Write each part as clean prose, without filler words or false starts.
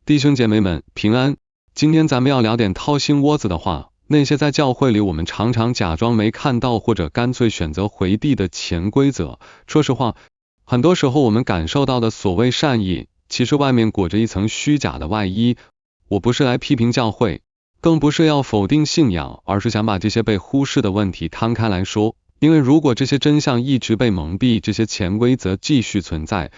弟兄姐妹们，平安！今天咱们要聊点掏心窝子的话，那些在教会里我们常常假装没看到，或者干脆选择回避的潜规则。说实话，很多时候我们感受到的所谓善意，其实外面裹着一层虚假的外衣。我不是来批评教会，更不是要否定信仰，而是想把这些被忽视的问题摊开来说。因为如果这些真相一直被蒙蔽，这些潜规则继续存在，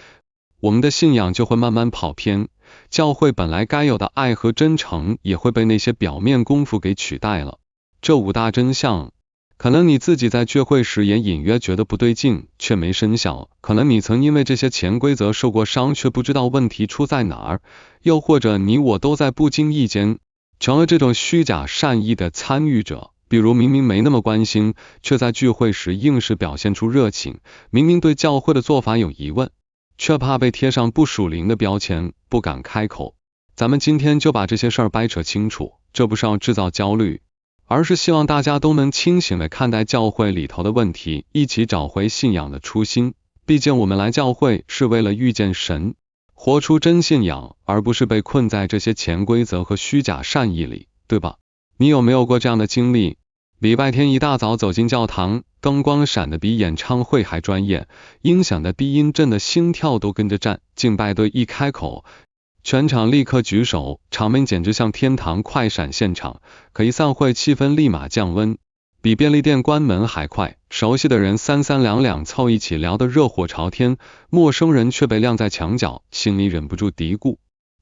我们的信仰就会慢慢跑偏，教会本来该有的爱和真诚也会被那些表面功夫给取代了。这五大真相，可能你自己在聚会时也隐约觉得不对劲，却没声响；可能你曾因为这些潜规则受过伤，却不知道问题出在哪儿；又或者你我都在不经意间成了这种虚假善意的参与者。比如明明没那么关心，却在聚会时硬是表现出热情；明明对教会的做法有疑问，却怕被贴上不属灵的标签，不敢开口。咱们今天就把这些事儿掰扯清楚，这不是要制造焦虑，而是希望大家都能清醒地看待教会里头的问题，一起找回信仰的初心。毕竟我们来教会是为了遇见神，活出真信仰，而不是被困在这些潜规则和虚假善意里，对吧？你有没有过这样的经历？礼拜天一大早走进教堂，灯光闪得比演唱会还专业，音响的低音震得心跳都跟着颤，敬拜队一开口，全场立刻举手，场面简直像天堂快闪现场。可一散会，气氛立马降温，比便利店关门还快。熟悉的人三三两两凑一起聊得热火朝天，陌生人却被晾在墙角，心里忍不住嘀咕，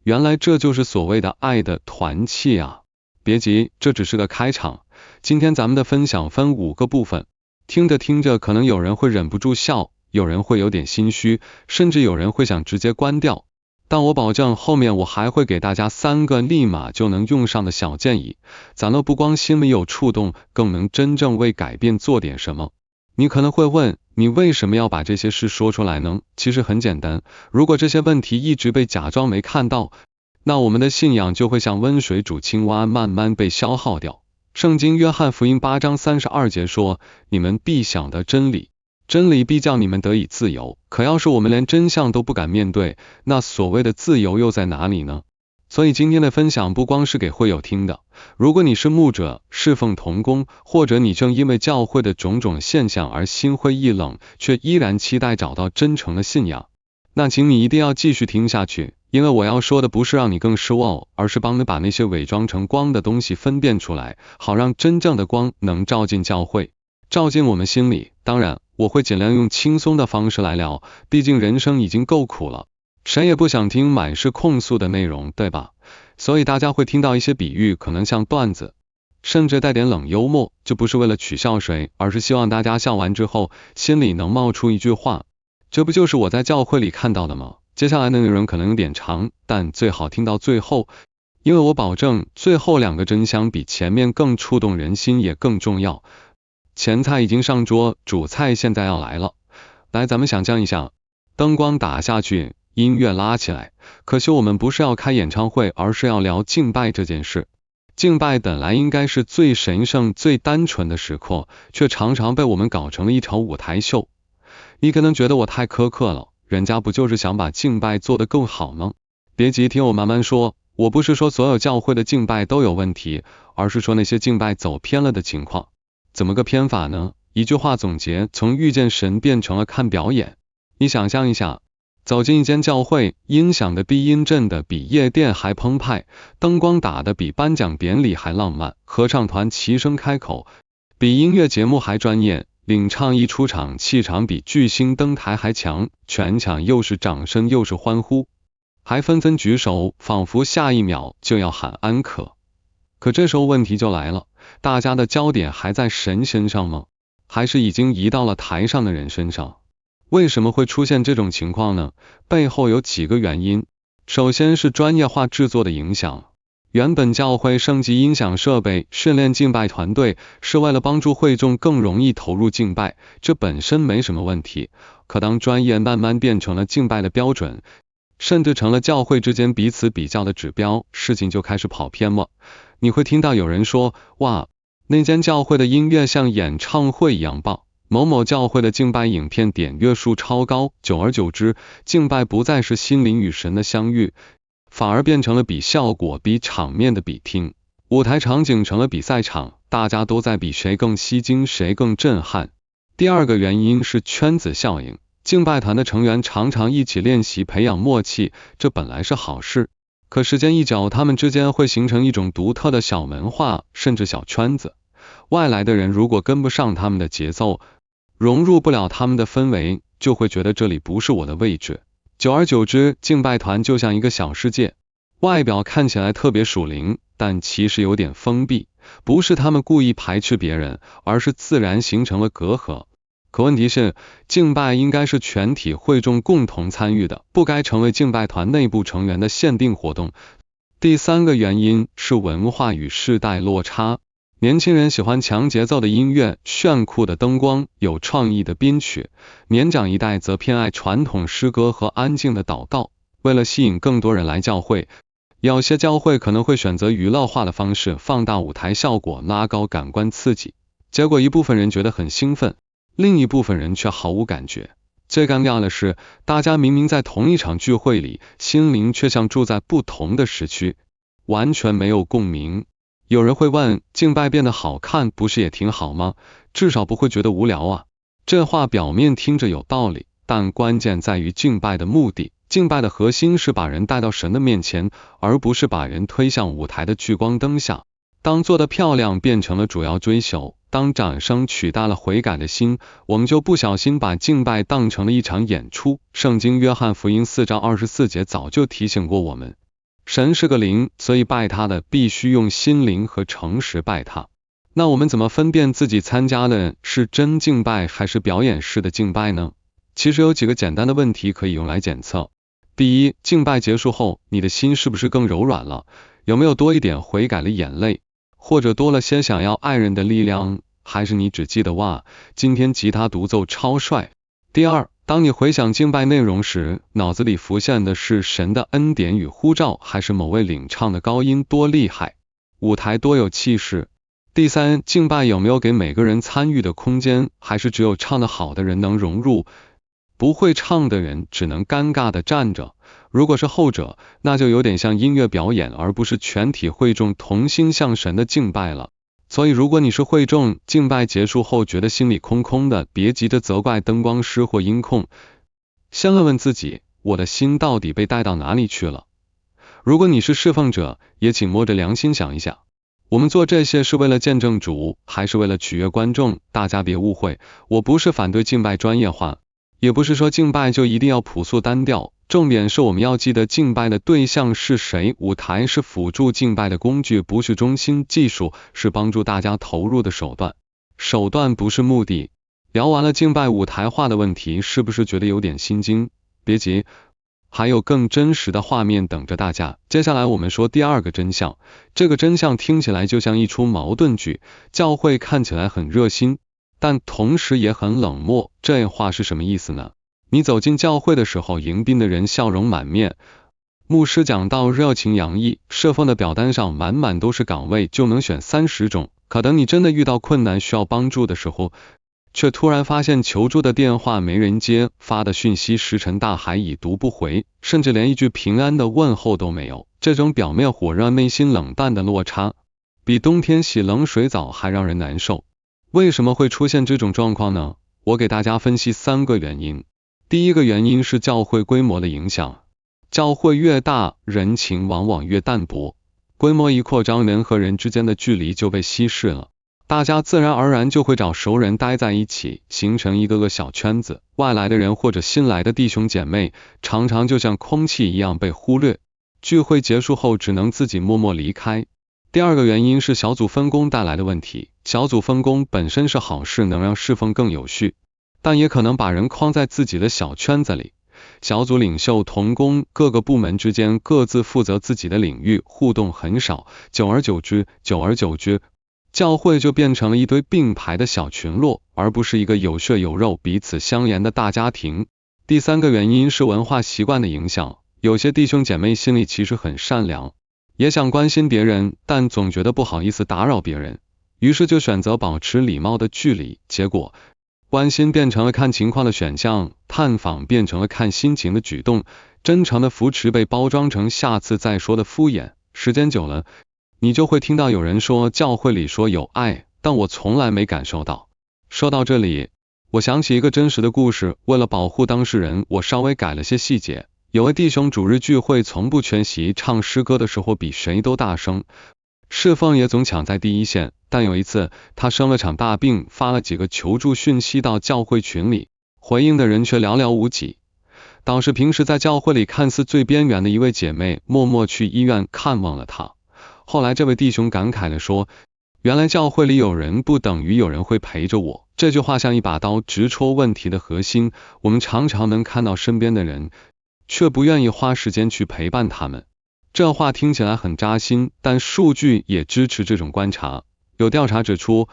原来这就是所谓的爱的团契啊！别急，这只是个开场。今天咱们的分享分5个部分，听着听着可能有人会忍不住笑，有人会有点心虚，甚至有人会想直接关掉。但我保证后面我还会给大家3个立马就能用上的小建议，咱们不光心里有触动，更能真正为改变做点什么。你可能会问，你为什么要把这些事说出来呢？其实很简单，如果这些问题一直被假装没看到，那我们的信仰就会像温水煮青蛙，慢慢被消耗掉。圣经约翰福音8章32节说，你们必晓得真理，真理必叫你们得以自由。可要是我们连真相都不敢面对，那所谓的自由又在哪里呢？所以今天的分享不光是给会友听的，如果你是牧者、侍奉同工，或者你正因为教会的种种现象而心灰意冷，却依然期待找到真诚的信仰，那请你一定要继续听下去，因为我要说的不是让你更失望，而是帮你把那些伪装成光的东西分辨出来，好让真正的光能照进教会，照进我们心里。当然，我会尽量用轻松的方式来聊，毕竟人生已经够苦了，谁也不想听满是控诉的内容，对吧？所以大家会听到一些比喻，可能像段子，甚至带点冷幽默，就不是为了取笑谁，而是希望大家笑完之后，心里能冒出一句话，这不就是我在教会里看到的吗？接下来的内容可能有点长，但最好听到最后，因为我保证最后2个真相比前面更触动人心，也更重要。前菜已经上桌，主菜现在要来了。来，咱们想象一下，灯光打下去，音乐拉起来，可惜我们不是要开演唱会，而是要聊敬拜这件事。敬拜本来应该是最神圣、最单纯的时刻，却常常被我们搞成了一场舞台秀。你可能觉得我太苛刻了，人家不就是想把敬拜做得更好吗？别急，听我慢慢说。我不是说所有教会的敬拜都有问题，而是说那些敬拜走偏了的情况。怎么个偏法呢？一句话总结，从遇见神变成了看表演。你想象一下，走进一间教会，音响的低音震的比夜店还澎湃，灯光打的比颁奖典礼还浪漫，合唱团齐声开口比音乐节目还专业，领唱一出场，气场比巨星登台还强，全场又是掌声又是欢呼，还纷纷举手，仿佛下一秒就要喊安可。可这时候问题就来了，大家的焦点还在神身上吗？还是已经移到了台上的人身上？为什么会出现这种情况呢？背后有几个原因。首先是专业化制作的影响。原本教会升级音响设备，训练敬拜团队，是为了帮助会众更容易投入敬拜，这本身没什么问题。可当专业慢慢变成了敬拜的标准，甚至成了教会之间彼此比较的指标，事情就开始跑偏了。你会听到有人说，哇，那间教会的音乐像演唱会一样棒，某某教会的敬拜影片点阅数超高，久而久之，敬拜不再是心灵与神的相遇，反而变成了比效果、比场面的比拼。舞台场景成了比赛场，大家都在比谁更吸睛，谁更震撼。第二个原因是圈子效应，敬拜团的成员常常一起练习，培养默契，这本来是好事。可时间一久，他们之间会形成一种独特的小文化，甚至小圈子。外来的人如果跟不上他们的节奏，融入不了他们的氛围，就会觉得这里不是我的位置。久而久之，敬拜团就像一个小世界，外表看起来特别属灵，但其实有点封闭。不是他们故意排斥别人，而是自然形成了隔阂。可问题是，敬拜应该是全体会众共同参与的，不该成为敬拜团内部成员的限定活动。第三个原因是文化与世代落差。年轻人喜欢强节奏的音乐、炫酷的灯光、有创意的编曲，年长一代则偏爱传统诗歌和安静的祷告。为了吸引更多人来教会，有些教会可能会选择娱乐化的方式，放大舞台效果，拉高感官刺激。结果一部分人觉得很兴奋，另一部分人却毫无感觉。最尴尬的是，大家明明在同一场聚会里，心灵却像住在不同的时区，完全没有共鸣。有人会问，敬拜变得好看不是也挺好吗？至少不会觉得无聊啊。这话表面听着有道理，但关键在于敬拜的目的。敬拜的核心是把人带到神的面前，而不是把人推向舞台的聚光灯下。当做得漂亮变成了主要追求，当掌声取代了悔改的心，我们就不小心把敬拜当成了一场演出。圣经约翰福音4章24节早就提醒过我们，神是个灵，所以拜他的必须用心灵和诚实拜他。那我们怎么分辨自己参加的是真敬拜还是表演式的敬拜呢？其实有几个简单的问题可以用来检测。第一，敬拜结束后，你的心是不是更柔软了？有没有多一点悔改的眼泪？或者多了些想要爱人的力量？还是你只记得哇，今天吉他独奏超帅？第二，当你回想敬拜内容时，脑子里浮现的是神的恩典与呼召，还是某位领唱的高音多厉害，舞台多有气势？第三，敬拜有没有给每个人参与的空间，还是只有唱得好的人能融入，不会唱的人只能尴尬地站着？如果是后者，那就有点像音乐表演，而不是全体会众同心向神的敬拜了。所以如果你是会众，敬拜结束后觉得心里空空的，别急着责怪灯光师或音控，先问问自己，我的心到底被带到哪里去了？如果你是侍奉者，也请摸着良心想一想，我们做这些是为了见证主，还是为了取悦观众？大家别误会，我不是反对敬拜专业化，也不是说敬拜就一定要朴素单调，重点是我们要记得敬拜的对象是谁，舞台是辅助敬拜的工具，不是中心，技术是帮助大家投入的手段，手段不是目的。聊完了敬拜舞台化的问题，是不是觉得有点心惊？别急，还有更真实的画面等着大家。接下来我们说第二个真相，这个真相听起来就像一出矛盾剧，教会看起来很热心，但同时也很冷漠，这话是什么意思呢？你走进教会的时候，迎宾的人笑容满面，牧师讲道热情洋溢，侍奉的表单上满满都是岗位，就能选30种。可等你真的遇到困难需要帮助的时候，却突然发现求助的电话没人接，发的讯息石沉大海已读不回，甚至连一句平安的问候都没有。这种表面火热内心冷淡的落差，比冬天洗冷水澡还让人难受。为什么会出现这种状况呢？我给大家分析3个原因。第一个原因是教会规模的影响，教会越大，人情往往越淡薄，规模一扩张，人和人之间的距离就被稀释了，大家自然而然就会找熟人待在一起，形成一个个小圈子，外来的人或者新来的弟兄姐妹，常常就像空气一样被忽略，聚会结束后只能自己默默离开。第二个原因是小组分工带来的问题，小组分工本身是好事，能让侍奉更有序，但也可能把人框在自己的小圈子里。小组领袖同工，各个部门之间各自负责自己的领域，互动很少，久而久之，教会就变成了一堆并排的小群落，而不是一个有血有肉、彼此相连的大家庭。第三个原因是文化习惯的影响，有些弟兄姐妹心里其实很善良，也想关心别人，但总觉得不好意思打扰别人，于是就选择保持礼貌的距离，结果关心变成了看情况的选项，探访变成了看心情的举动，真诚的扶持被包装成下次再说的敷衍。时间久了，你就会听到有人说教会里说有爱，但我从来没感受到。说到这里，我想起一个真实的故事，为了保护当事人，我稍微改了些细节。有位弟兄主日聚会从不缺席，唱诗歌的时候比谁都大声，侍奉也总抢在第一线。但有一次他生了场大病，发了几个求助讯息到教会群里，回应的人却寥寥无几。导致平时在教会里看似最边缘的一位姐妹默默去医院看望了他。后来这位弟兄感慨地说，原来教会里有人不等于有人会陪着我。这句话像一把刀，直戳问题的核心。我们常常能看到身边的人，却不愿意花时间去陪伴他们。这话听起来很扎心，但数据也支持这种观察。有调查指出，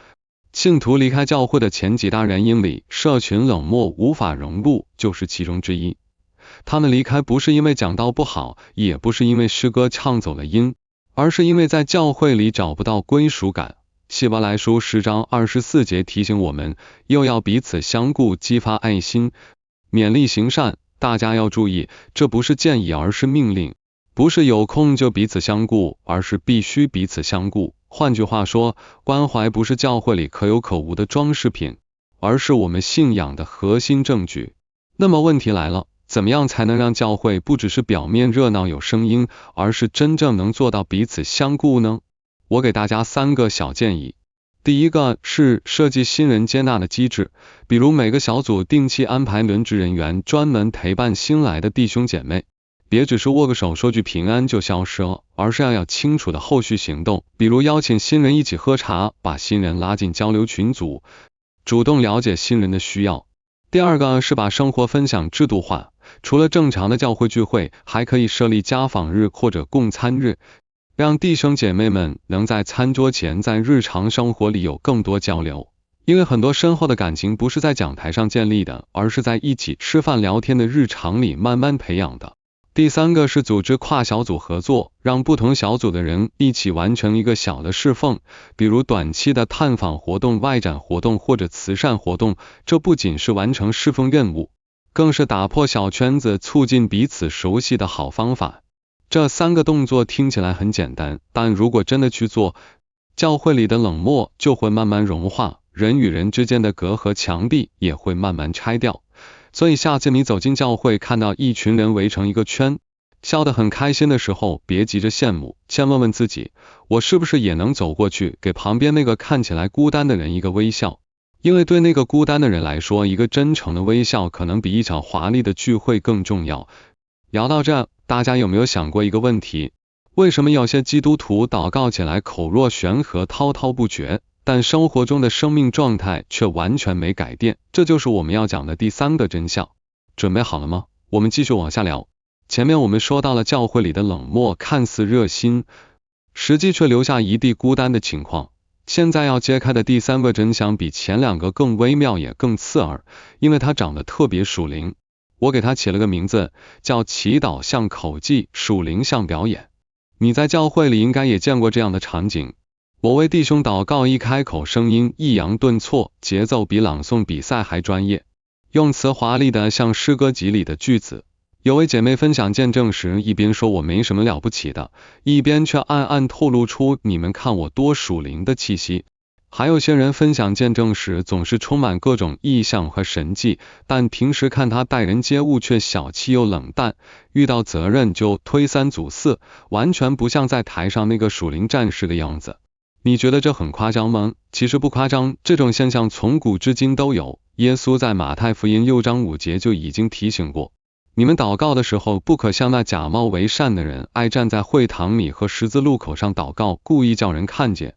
信徒离开教会的前几大原因里，社群冷漠无法融入就是其中之一。他们离开不是因为讲道不好，也不是因为诗歌唱走了音，而是因为在教会里找不到归属感。希伯来书10章24节提醒我们，又要彼此相顾，激发爱心，勉励行善。大家要注意，这不是建议，而是命令。不是有空就彼此相顾，而是必须彼此相顾。换句话说，关怀不是教会里可有可无的装饰品，而是我们信仰的核心证据。那么问题来了，怎么样才能让教会不只是表面热闹有声音，而是真正能做到彼此相顾呢？我给大家3个小建议。第一个是设计新人接纳的机制，比如每个小组定期安排轮值人员专门陪伴新来的弟兄姐妹，别只是握个手说句平安就消失了，而是要有清楚的后续行动，比如邀请新人一起喝茶，把新人拉进交流群组，主动了解新人的需要。第二个是把生活分享制度化，除了正常的教会聚会，还可以设立家访日或者共餐日，让弟兄姐妹们能在餐桌前在日常生活里有更多交流。因为很多深厚的感情不是在讲台上建立的，而是在一起吃饭聊天的日常里慢慢培养的。第3个是组织跨小组合作，让不同小组的人一起完成一个小的侍奉，比如短期的探访活动、外展活动或者慈善活动。这不仅是完成侍奉任务，更是打破小圈子、促进彼此熟悉的好方法。这3个动作听起来很简单，但如果真的去做，教会里的冷漠就会慢慢融化，人与人之间的隔阂墙壁也会慢慢拆掉。所以下次你走进教会，看到一群人围成一个圈，笑得很开心的时候，别急着羡慕，先问问自己，我是不是也能走过去，给旁边那个看起来孤单的人一个微笑？因为对那个孤单的人来说，一个真诚的微笑可能比一场华丽的聚会更重要。聊到这，大家有没有想过一个问题？为什么有些基督徒祷告起来口若悬河、滔滔不绝，但生活中的生命状态却完全没改变？这就是我们要讲的第3个真相。准备好了吗？我们继续往下聊。前面我们说到了教会里的冷漠看似热心，实际却留下一地孤单的情况。现在要揭开的第3个真相比前2个更微妙也更刺耳，因为它长得特别属灵。我给它起了个名字，叫祈祷像口技，属灵像表演。你在教会里应该也见过这样的场景。我为弟兄祷告，一开口声音抑扬顿挫，节奏比朗诵比赛还专业，用词华丽的像诗歌集里的句子。有位姐妹分享见证时，一边说我没什么了不起的，一边却暗暗透露出你们看我多属灵的气息。还有些人分享见证时总是充满各种异象和神迹，但平时看他待人接物却小气又冷淡，遇到责任就推3阻4，完全不像在台上那个属灵战士的样子。你觉得这很夸张吗？其实不夸张，这种现象从古至今都有。耶稣在马太福音6章5节就已经提醒过，你们祷告的时候，不可像那假冒为善的人，爱站在会堂里和十字路口上祷告，故意叫人看见。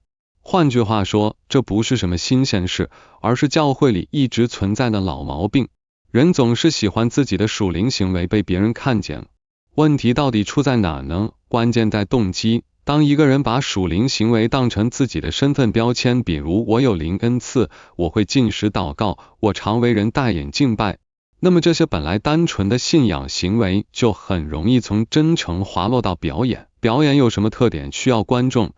换句话说，这不是什么新鲜事，而是教会里一直存在的老毛病。人总是喜欢自己的属灵行为被别人看见。问题到底出在哪呢？关键在动机。当一个人把属灵行为当成自己的身份标签，比如我有灵恩赐，我会禁食祷告，我常为人代言敬拜，那么这些本来单纯的信仰行为就很容易从真诚滑落到表演。表演有什么特点？需要观众。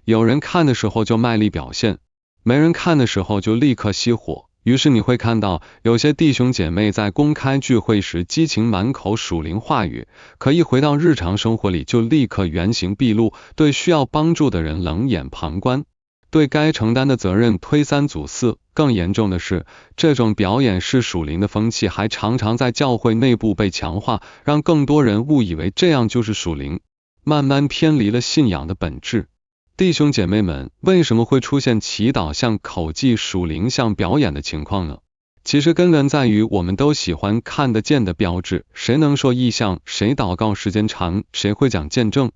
有人看的时候就卖力表现，没人看的时候就立刻熄火。于是你会看到，有些弟兄姐妹在公开聚会时激情满口属灵话语，可一回到日常生活里就立刻原形毕露，对需要帮助的人冷眼旁观，对该承担的责任推三阻四。更严重的是，这种表演式属灵的风气还常常在教会内部被强化，让更多人误以为这样就是属灵，慢慢偏离了信仰的本质。弟兄姐妹们，为什么会出现祈祷像口技、属灵像表演的情况呢？其实根源在于我们都喜欢看得见的标志，谁能说异象，谁祷告时间长，谁会讲见证，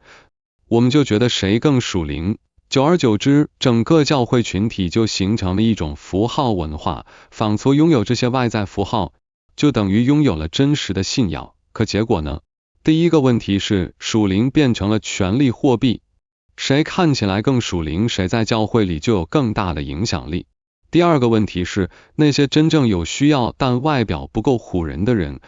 我们就觉得谁更属灵。久而久之，整个教会群体就形成了一种符号文化，仿佛拥有这些外在符号，就等于拥有了真实的信仰。可结果呢？第一个问题是，属灵变成了权力货币，谁看起来更属灵，谁在教会里就有更大的影响力。第二个问题是，那些真正有需要但外表不够唬人的人，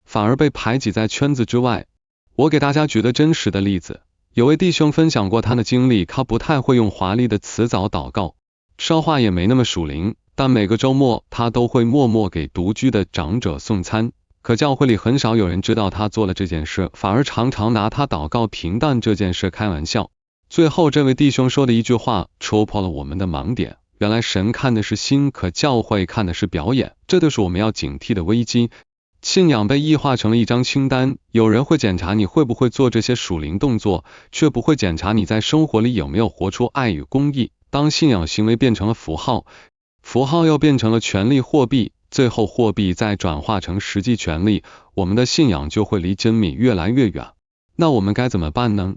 反而被排挤在圈子之外。我给大家举个真实的例子，有位弟兄分享过他的经历，他不太会用华丽的词藻祷告，说话也没那么属灵，但每个周末他都会默默给独居的长者送餐。可教会里很少有人知道他做了这件事，反而常常拿他祷告平淡这件事开玩笑。最后这位弟兄说的一句话戳破了我们的盲点，原来神看的是心，可教会看的是表演，这就是我们要警惕的危机。信仰被异化成了一张清单，有人会检查你会不会做这些属灵动作，却不会检查你在生活里有没有活出爱与公义。当信仰行为变成了符号，符号又变成了权力货币，最后货币再转化成实际权力，我们的信仰就会离真理越来越远。那我们该怎么办呢？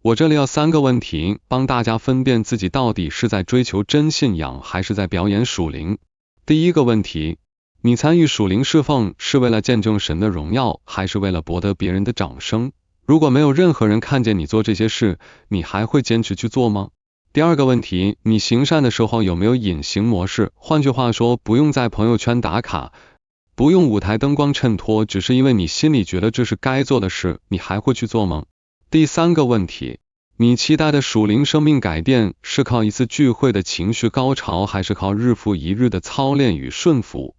我这里有3个问题，帮大家分辨自己到底是在追求真信仰，还是在表演属灵。第一个问题，你参与属灵侍奉是为了见证神的荣耀，还是为了博得别人的掌声？如果没有任何人看见你做这些事，你还会坚持去做吗？第二个问题，你行善的时候有没有隐形模式？换句话说，不用在朋友圈打卡，不用舞台灯光衬托，只是因为你心里觉得这是该做的事，你还会去做吗？第三个问题，你期待的属灵生命改变是靠一次聚会的情绪高潮，还是靠日复一日的操练与顺服？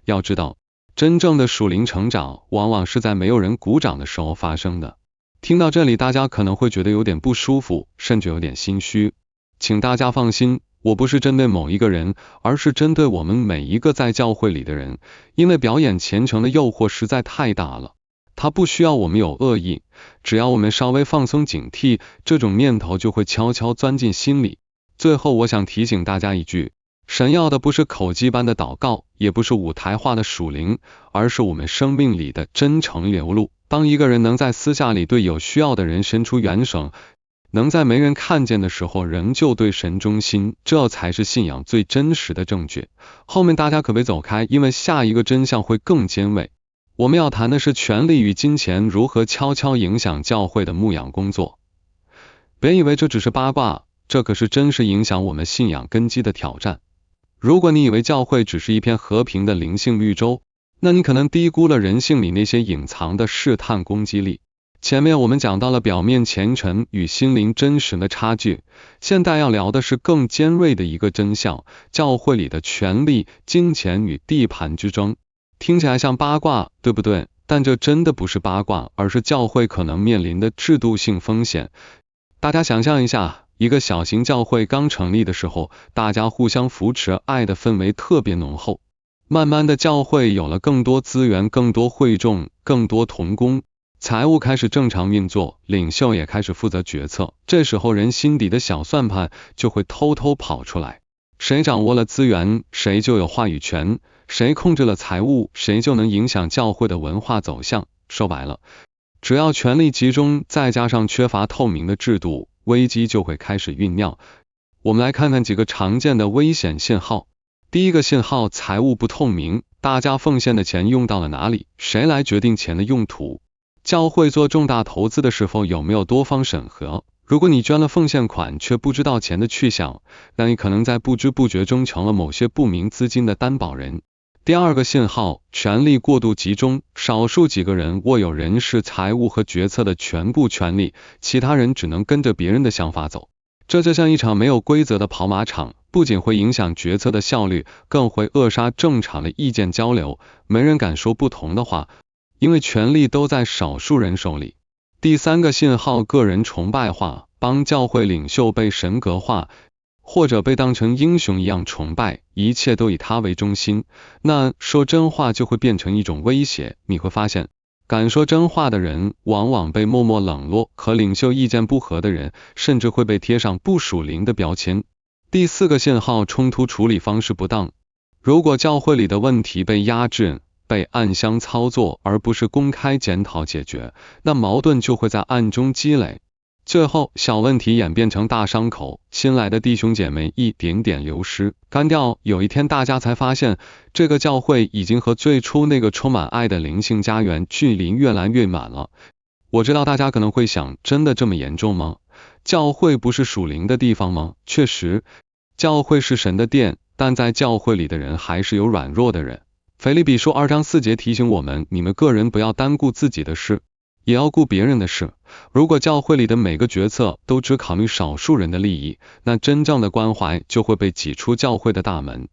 要知道，真正的属灵成长往往是在没有人鼓掌的时候发生的。听到这里，大家可能会觉得有点不舒服，甚至有点心虚。请大家放心，我不是针对某一个人，而是针对我们每一个在教会里的人，因为表演虔诚的诱惑实在太大了。它不需要我们有恶意，只要我们稍微放松警惕，这种念头就会悄悄钻进心里。最后我想提醒大家一句，神要的不是口技般的祷告，也不是舞台化的属灵，而是我们生命里的真诚流露。当一个人能在私下里对有需要的人伸出援手，能在没人看见的时候仍旧对神忠心，这才是信仰最真实的证据。后面大家可别走开，因为下一个真相会更尖锐。我们要谈的是权力与金钱如何悄悄影响教会的牧养工作。别以为这只是八卦，这可是真实影响我们信仰根基的挑战。如果你以为教会只是一片和平的灵性绿洲，那你可能低估了人性里那些隐藏的试探攻击力。前面我们讲到了表面虔诚与心灵真实的差距，现在要聊的是更尖锐的一个真相，教会里的权力、金钱与地盘之争。听起来像八卦，对不对？但这真的不是八卦，而是教会可能面临的制度性风险。大家想象一下，一个小型教会刚成立的时候，大家互相扶持，爱的氛围特别浓厚。慢慢的，教会有了更多资源，更多会众，更多同工，财务开始正常运作，领袖也开始负责决策。这时候人心底的小算盘就会偷偷跑出来，谁掌握了资源，谁就有话语权，谁控制了财务，谁就能影响教会的文化走向。说白了，只要权力集中，再加上缺乏透明的制度，危机就会开始酝酿。我们来看看几个常见的危险信号。第一个信号，财务不透明，大家奉献的钱用到了哪里？谁来决定钱的用途？教会做重大投资的时候有没有多方审核？如果你捐了奉献款却不知道钱的去向，那你可能在不知不觉中成了某些不明资金的担保人。第二个信号，权力过度集中，少数几个人握有人事、财务和决策的全部权力，其他人只能跟着别人的想法走。这就像一场没有规则的跑马场，不仅会影响决策的效率，更会扼杀正常的意见交流，没人敢说不同的话，因为权力都在少数人手里。第三个信号，个人崇拜化，帮教会领袖被神格化，或者被当成英雄一样崇拜，一切都以他为中心，那说真话就会变成一种威胁。你会发现，敢说真话的人往往被默默冷落，和领袖意见不合的人甚至会被贴上不属灵的标签。第四个信号，冲突处理方式不当。如果教会里的问题被压制，被暗箱操作，而不是公开检讨解决，那矛盾就会在暗中积累，最后小问题演变成大伤口，新来的弟兄姐妹一点点流失干掉。有一天大家才发现，这个教会已经和最初那个充满爱的灵性家园距离越来越远了。我知道大家可能会想，真的这么严重吗？教会不是属灵的地方吗？确实，教会是神的殿，但在教会里的人还是有软弱的人。腓立比书2章4节提醒我们，你们个人不要单顾自己的事，也要顾别人的事。如果教会里的每个决策都只考虑少数人的利益，那真正的关怀就会被挤出教会的大门。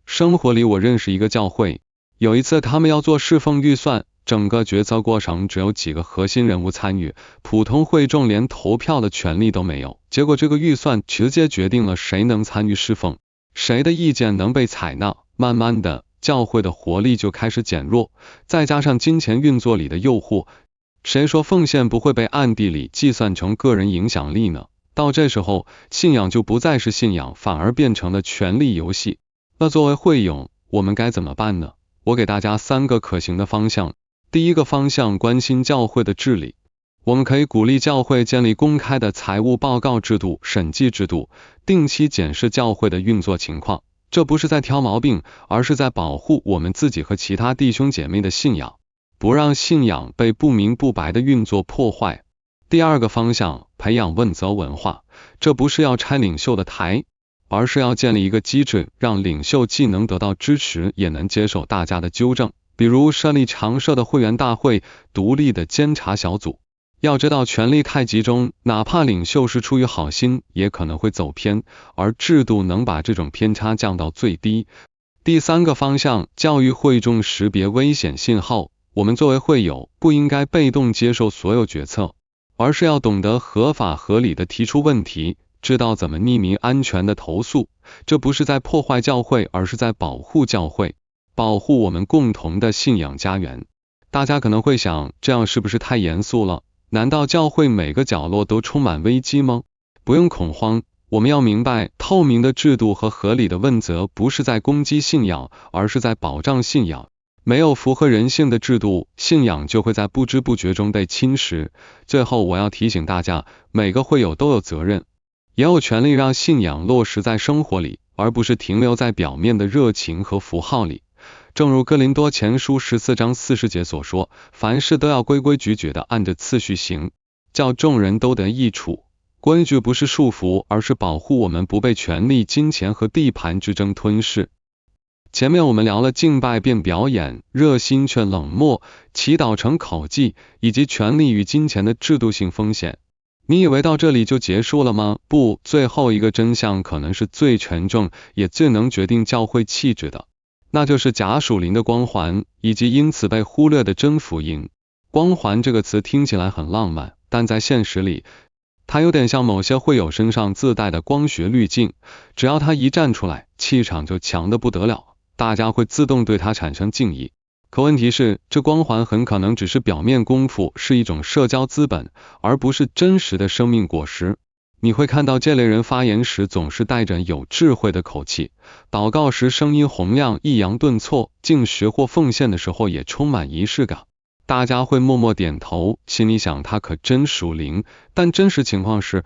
生活里我认识一个教会，有一次他们要做侍奉预算，整个决策过程只有几个核心人物参与，普通会众连投票的权利都没有。结果这个预算直接决定了谁能参与侍奉，谁的意见能被采纳。慢慢的，教会的活力就开始减弱，再加上金钱运作里的诱惑，谁说奉献不会被暗地里计算成个人影响力呢？到这时候，信仰就不再是信仰，反而变成了权力游戏。那作为会友，我们该怎么办呢？我给大家3个可行的方向。第一个方向，关心教会的治理。我们可以鼓励教会建立公开的财务报告制度、审计制度，定期检视教会的运作情况。这不是在挑毛病，而是在保护我们自己和其他弟兄姐妹的信仰，不让信仰被不明不白的运作破坏。第二个方向，培养问责文化。这不是要拆领袖的台，而是要建立一个机制，让领袖既能得到支持，也能接受大家的纠正。比如设立常设的会员大会、独立的监察小组。要知道，权力太集中，哪怕领袖是出于好心，也可能会走偏，而制度能把这种偏差降到最低。第三个方向，教育会众识别危险信号。我们作为会友，不应该被动接受所有决策，而是要懂得合法合理的提出问题，知道怎么匿名安全的投诉。这不是在破坏教会，而是在保护教会，保护我们共同的信仰家园。大家可能会想，这样是不是太严肃了？难道教会每个角落都充满危机吗？不用恐慌，我们要明白，透明的制度和合理的问责不是在攻击信仰，而是在保障信仰。没有符合人性的制度，信仰就会在不知不觉中被侵蚀。最后我要提醒大家，每个会友都有责任，也有权利让信仰落实在生活里，而不是停留在表面的热情和符号里。正如哥林多前书14章40节所说，凡事都要规规矩矩的按着次序行，叫众人都得益处。规矩不是束缚，而是保护我们不被权力、金钱和地盘之争吞噬。前面我们聊了敬拜变表演、热心却冷漠、祈祷成口技，以及权力与金钱的制度性风险。你以为到这里就结束了吗？不，最后一个真相可能是最沉重，也最能决定教会气质的。那就是假属灵的光环，以及因此被忽略的真福音。光环这个词听起来很浪漫，但在现实里，它有点像某些会友身上自带的光学滤镜，只要他一站出来，气场就强得不得了，大家会自动对他产生敬意。可问题是，这光环很可能只是表面功夫，是一种社交资本，而不是真实的生命果实。你会看到这类人发言时总是带着有智慧的口气，祷告时声音洪亮，抑扬顿挫，敬学或奉献的时候也充满仪式感。大家会默默点头，心里想他可真属灵，但真实情况是，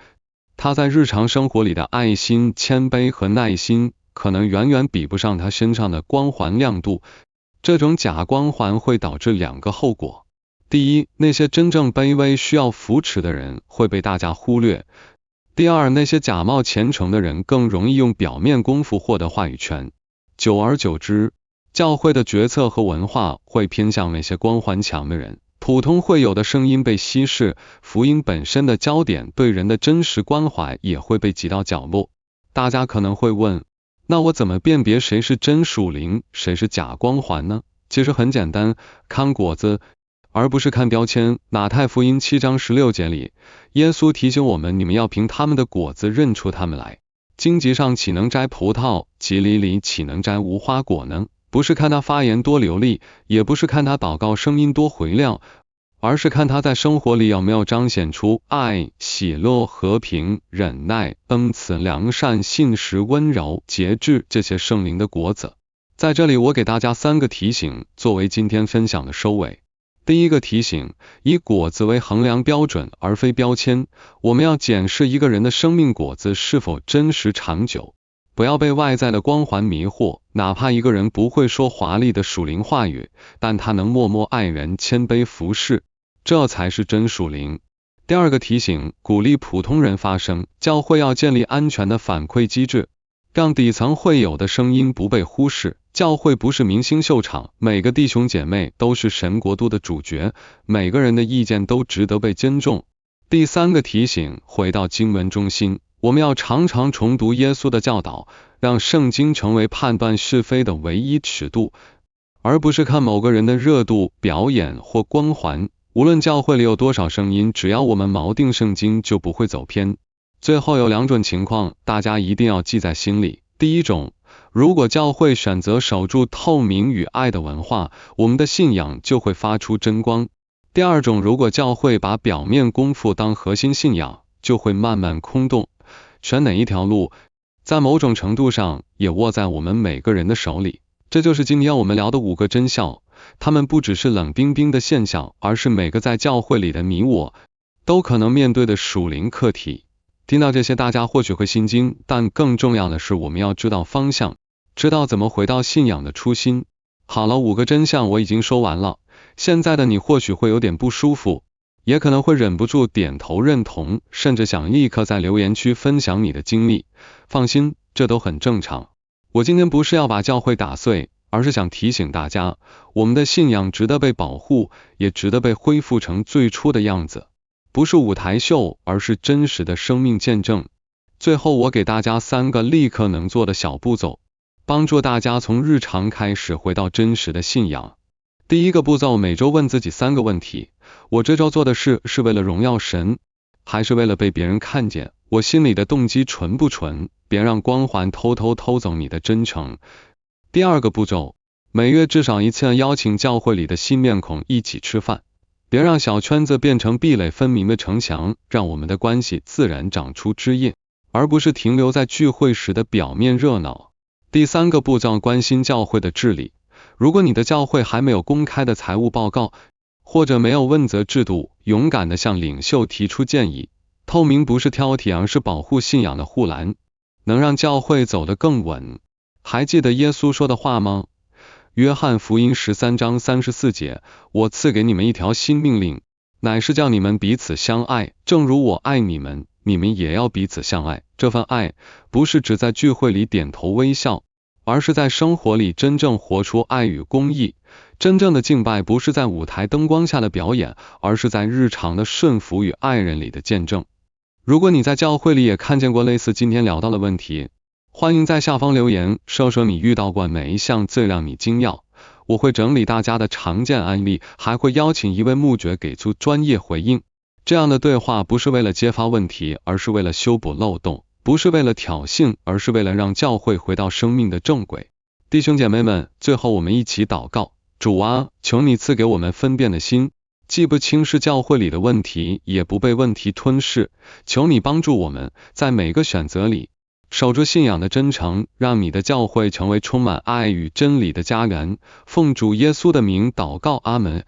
他在日常生活里的爱心、谦卑和耐心，可能远远比不上他身上的光环亮度。这种假光环会导致2个后果。第一，那些真正卑微需要扶持的人会被大家忽略。第二，那些假冒虔诚的人更容易用表面功夫获得话语权。久而久之，教会的决策和文化会偏向那些光环强的人，普通会友的声音被稀释，福音本身的焦点对人的真实关怀也会被挤到角落。大家可能会问，那我怎么辨别谁是真属灵，谁是假光环呢？其实很简单，看果子，而不是看标签。马太福音7章16节里，耶稣提醒我们，你们要凭他们的果子认出他们来。荆棘上岂能摘葡萄，蒺藜里岂能摘无花果呢？不是看他发言多流利，也不是看他祷告声音多回亮，而是看他在生活里有没有彰显出爱、喜乐、和平、忍耐、恩慈、良善、信实、温柔、节制这些圣灵的果子。在这里我给大家3个提醒，作为今天分享的收尾。第一个提醒，以果子为衡量标准而非标签，我们要检视一个人的生命果子是否真实长久，不要被外在的光环迷惑。哪怕一个人不会说华丽的属灵话语，但他能默默爱人、谦卑服侍，这才是真属灵。第二个提醒，鼓励普通人发声，教会要建立安全的反馈机制，让底层会友的声音不被忽视。教会不是明星秀场，每个弟兄姐妹都是神国度的主角，每个人的意见都值得被尊重。第三个提醒，回到经文中心，我们要常常重读耶稣的教导，让圣经成为判断是非的唯一尺度，而不是看某个人的热度、表演或光环。无论教会里有多少声音，只要我们锚定圣经，就不会走偏。最后有2种情况，大家一定要记在心里。第一种，如果教会选择守住透明与爱的文化，我们的信仰就会发出真光。第二种，如果教会把表面功夫当核心信仰，就会慢慢空洞。选哪一条路，在某种程度上也握在我们每个人的手里。这就是今天我们聊的5个真相，它们不只是冷冰冰的现象，而是每个在教会里的你我都可能面对的属灵课题。听到这些，大家或许会心惊，但更重要的是，我们要知道方向，知道怎么回到信仰的初心。好了，5个真相我已经说完了，现在的你或许会有点不舒服，也可能会忍不住点头认同，甚至想立刻在留言区分享你的经历。放心，这都很正常。我今天不是要把教会打碎，而是想提醒大家，我们的信仰值得被保护，也值得被恢复成最初的样子。不是舞台秀，而是真实的生命见证。最后我给大家3个立刻能做的小步骤，帮助大家从日常开始回到真实的信仰。第一个步骤，每周问自己3个问题，我这周做的事是为了荣耀神，还是为了被别人看见？我心里的动机纯不纯？别让光环偷走你的真诚。第二个步骤，每月至少1次邀请教会里的新面孔一起吃饭，别让小圈子变成壁垒分明的城墙，让我们的关系自然长出枝叶，而不是停留在聚会时的表面热闹。第3个步骤，关心教会的治理。如果你的教会还没有公开的财务报告，或者没有问责制度，勇敢地向领袖提出建议。透明不是挑剔，而是保护信仰的护栏，能让教会走得更稳。还记得耶稣说的话吗？约翰福音13章34节，我赐给你们一条新命令，乃是叫你们彼此相爱，正如我爱你们，你们也要彼此相爱。这份爱不是只在聚会里点头微笑，而是在生活里真正活出爱与公义。真正的敬拜不是在舞台灯光下的表演，而是在日常的顺服与爱人里的见证。如果你在教会里也看见过类似今天聊到的问题，欢迎在下方留言，说说你遇到过哪一项最让你惊讶。我会整理大家的常见案例，还会邀请一位牧者给出专业回应。这样的对话不是为了揭发问题，而是为了修补漏洞；不是为了挑衅，而是为了让教会回到生命的正轨。弟兄姐妹们，最后我们一起祷告。主啊，求你赐给我们分辨的心，既不轻视教会里的问题，也不被问题吞噬。求你帮助我们，在每个选择里守住信仰的真诚，让你的教会成为充满爱与真理的家园。奉主耶稣的名祷告，阿门。